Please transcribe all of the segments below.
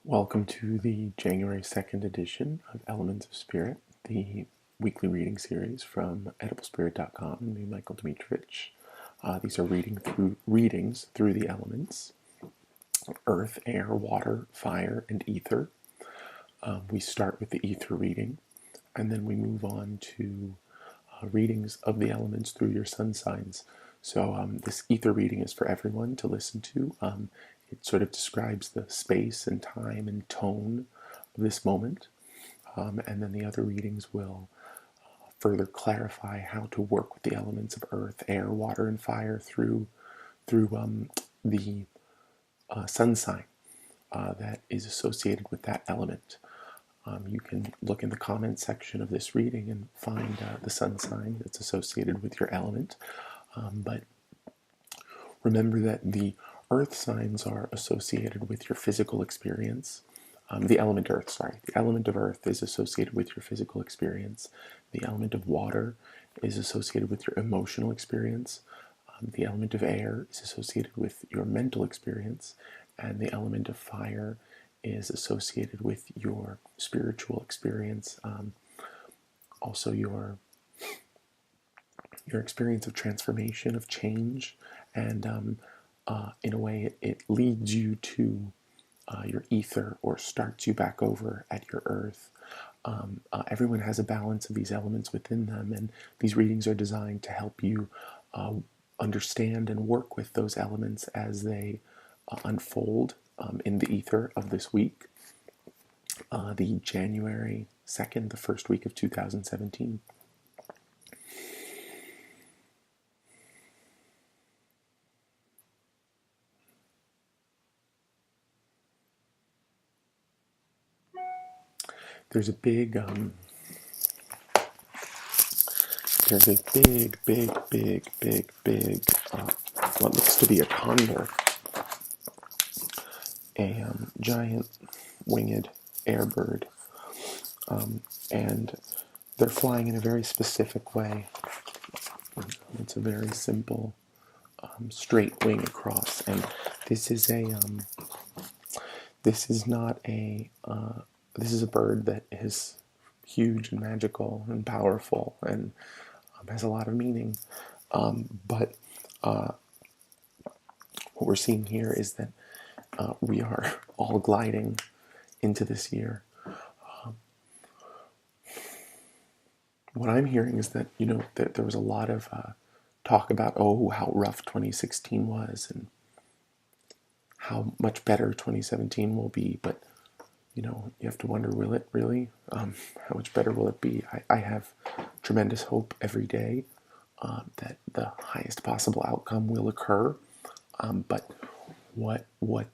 Welcome to the January 2nd edition of Elements of Spirit, the weekly reading series from ediblespirit.com and me, Michael Domitrovich. These are readings through the elements: earth, air, water, fire, and ether. We start with the ether reading, and then we move on to readings of the elements through your sun signs. So this ether reading is for everyone to listen to. It sort of describes the space and time and tone of this moment. And then the other readings will further clarify how to work with the elements of earth, air, water, and fire through the sun sign that is associated with that element. You can look in the comments section of this reading and find the sun sign that's associated with your element. But remember that the earth signs are associated with your physical experience. The element of earth is associated with your physical experience. The element of water is associated with your emotional experience. The element of air is associated with your mental experience. And the element of fire is associated with your spiritual experience. Also your experience of transformation, of change, and in a way, it leads you to your ether or starts you back over at your earth. Everyone has a balance of these elements within them, and these readings are designed to help you understand and work with those elements as they unfold in the ether of this week. The January 2nd, the first week of 2017. There's a big, what looks to be a condor, a giant winged airbird, and they're flying in a very specific way. It's a very simple, straight wing across, and this is a bird that is huge and magical and powerful and has a lot of meaning. But what we're seeing here is that we are all gliding into this year. What I'm hearing is that, there was a lot of talk about, how rough 2016 was and how much better 2017 will be, but you have to wonder, will it really? How much better will it be? I have tremendous hope every day that the highest possible outcome will occur. But what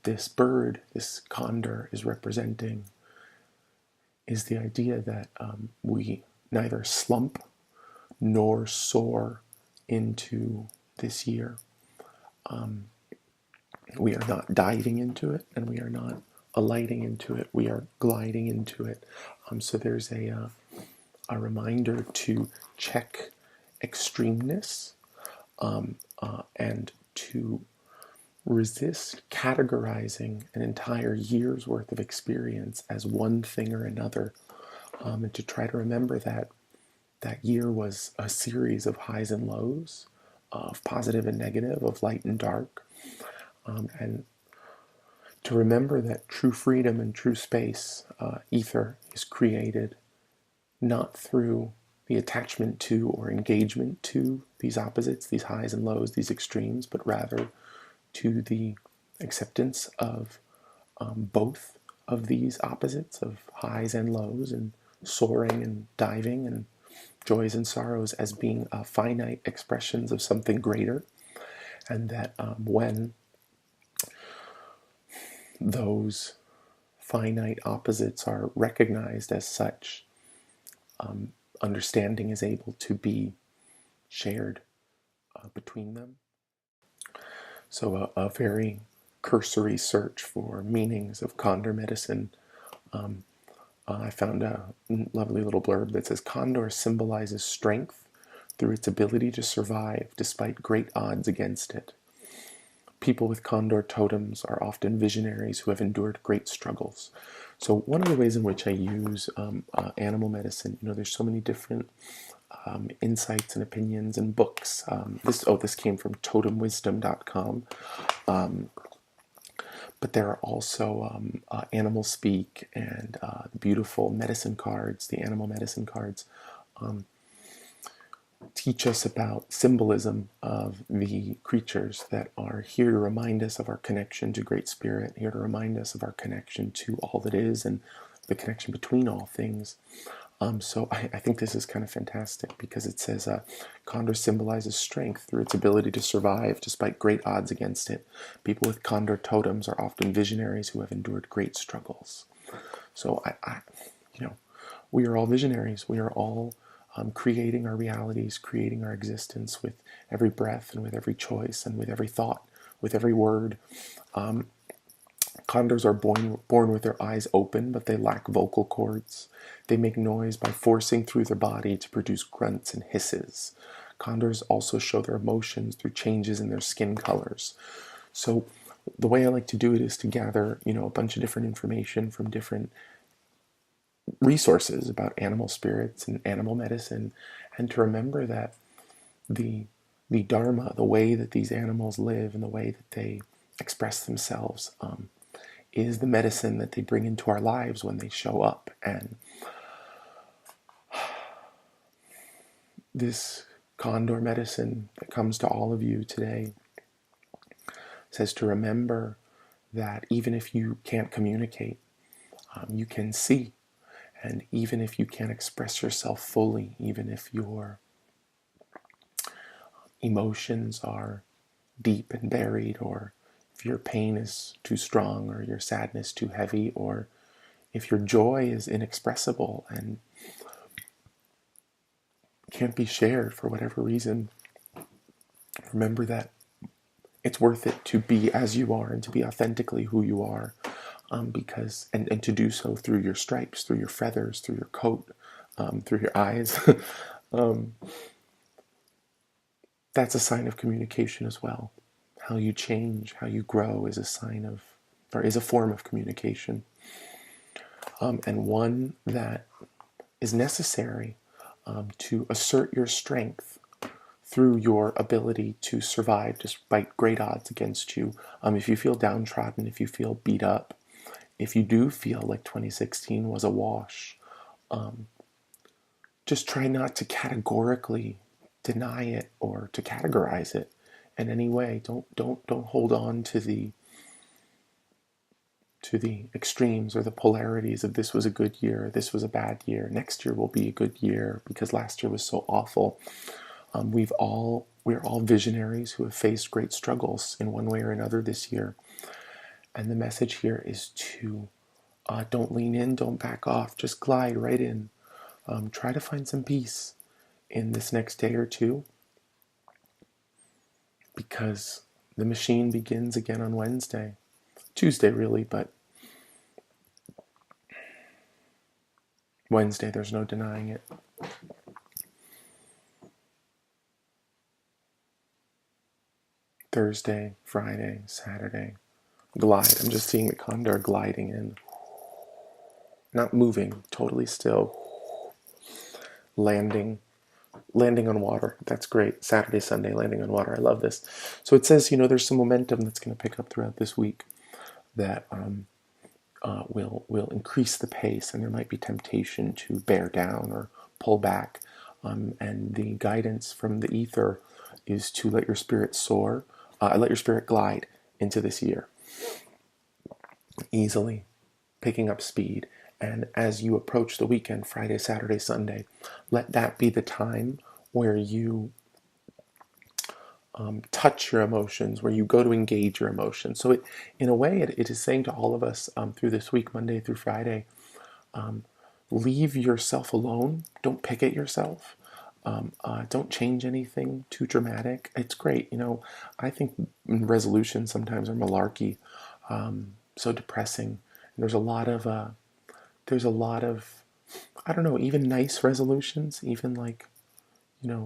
this bird, this condor, is representing is the idea that we neither slump nor soar into this year. We are not diving into it, and we are not alighting into it. We are gliding into it. So there's a reminder to check extremeness and to resist categorizing an entire year's worth of experience as one thing or another, and to try to remember that that year was a series of highs and lows, of positive and negative, of light and dark, and to remember that true freedom and true space, ether, is created not through the attachment to or engagement to these opposites, these highs and lows, these extremes, but rather to the acceptance of both of these opposites, of highs and lows, and soaring and diving, and joys and sorrows as being finite expressions of something greater, and that when those finite opposites are recognized as such, understanding is able to be shared between them. So a very cursory search for meanings of condor medicine. I found a lovely little blurb that says, condor symbolizes strength through its ability to survive despite great odds against it. People with condor totems are often visionaries who have endured great struggles. So one of the ways in which I use animal medicine, there's so many different insights and opinions and books. This came from totemwisdom.com. But there are also animal speak and the beautiful medicine cards, the animal medicine cards, teach us about symbolism of the creatures that are here to remind us of our connection to Great Spirit, here to remind us of our connection to all that is and the connection between all things. So I think this is kind of fantastic because it says condor symbolizes strength through its ability to survive despite great odds against it. People with condor totems are often visionaries who have endured great struggles. So we are all visionaries. We are all creating our realities, creating our existence with every breath and with every choice and with every thought, with every word. Condors are born with their eyes open, but they lack vocal cords. They make noise by forcing through their body to produce grunts and hisses. Condors also show their emotions through changes in their skin colors. So the way I like to do it is to gather, a bunch of different information from different resources about animal spirits and animal medicine, and to remember that the dharma, the way that these animals live and the way that they express themselves, is the medicine that they bring into our lives when they show up. And this condor medicine that comes to all of you today says to remember that even if you can't communicate, you can see. And even if you can't express yourself fully, even if your emotions are deep and buried, or if your pain is too strong, or your sadness too heavy, or if your joy is inexpressible and can't be shared for whatever reason, remember that it's worth it to be as you are and to be authentically who you are, because and to do so through your stripes, through your feathers, through your coat, through your eyes. That's a sign of communication as well. How you change, how you grow is a sign of, or is a form of communication. And one that is necessary to assert your strength through your ability to survive despite great odds against you. If you feel downtrodden, if you feel beat up, if you do feel like 2016 was a wash, just try not to categorically deny it or to categorize it in any way. Don't hold on to the extremes or the polarities of this was a good year, this was a bad year, next year will be a good year because last year was so awful. We're all visionaries who have faced great struggles in one way or another this year. And the message here is to don't lean in, don't back off, just glide right in. Try to find some peace in this next day or two, because the machine begins again on Tuesday really, but Wednesday, there's no denying it. Thursday, Friday, Saturday, glide. I'm just seeing the condor gliding in. Not moving, totally still. Landing on water. That's great. Saturday, Sunday, landing on water. I love this. So it says, there's some momentum that's going to pick up throughout this week that will increase the pace, and there might be temptation to bear down or pull back. And the guidance from the ether is to let your spirit soar, let your spirit glide into this year, easily picking up speed. And as you approach the weekend, Friday, Saturday, Sunday, let that be the time where you touch your emotions, where you go to engage your emotions. So in a way, it is saying to all of us through this week, Monday through Friday, leave yourself alone. Don't pick at yourself. Don't change anything too dramatic. It's great. I think resolutions sometimes are malarkey, so depressing. And there's a lot of, I don't know, even nice resolutions, even like,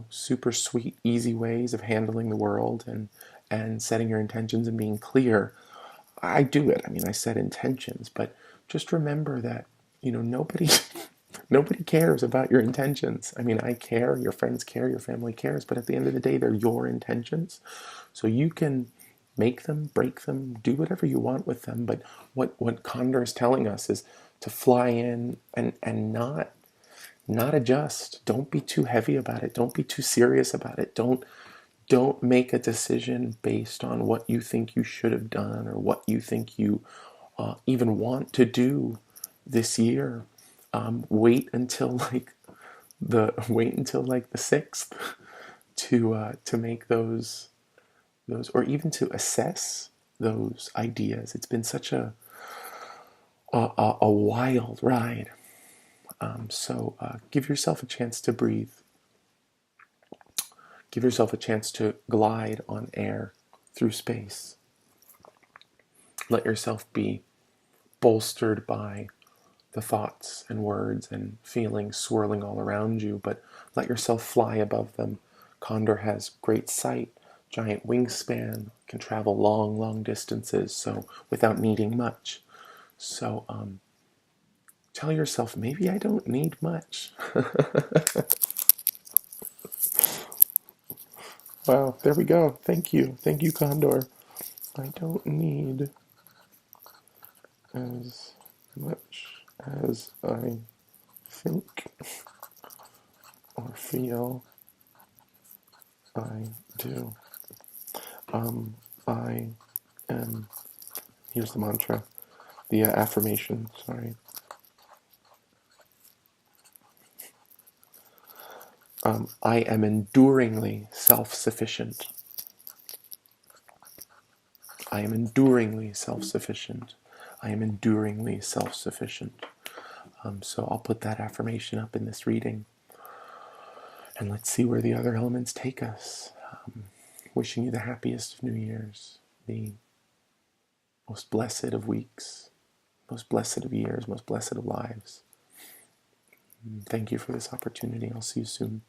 super sweet, easy ways of handling the world and and setting your intentions and being clear. I do it. I mean, I set intentions, but just remember that, nobody nobody cares about your intentions. I mean, I care, your friends care, your family cares, but at the end of the day, they're your intentions. So you can make them, break them, do whatever you want with them. But what Condor is telling us is to fly in and not adjust. Don't be too heavy about it. Don't be too serious about it. Don't make a decision based on what you think you should have done or what you think you even want to do this year. Wait until like the 6th to make those, or even to assess those ideas. It's been such a wild ride. So give yourself a chance to breathe. Give yourself a chance to glide on air through space. Let yourself be bolstered by the thoughts and words and feelings swirling all around you, but let yourself fly above them. Condor has great sight, giant wingspan, can travel long, long distances, so without needing much. So tell yourself, maybe I don't need much. Wow, there we go. Thank you. Thank you, Condor. I don't need as much as I think or feel I do. I am, here's the mantra, the affirmation, sorry. I am enduringly self-sufficient. I am enduringly self-sufficient. I am enduringly self-sufficient. So I'll put that affirmation up in this reading. And let's see where the other elements take us. Wishing you the happiest of New Year's, the most blessed of weeks, most blessed of years, most blessed of lives. Thank you for this opportunity. I'll see you soon.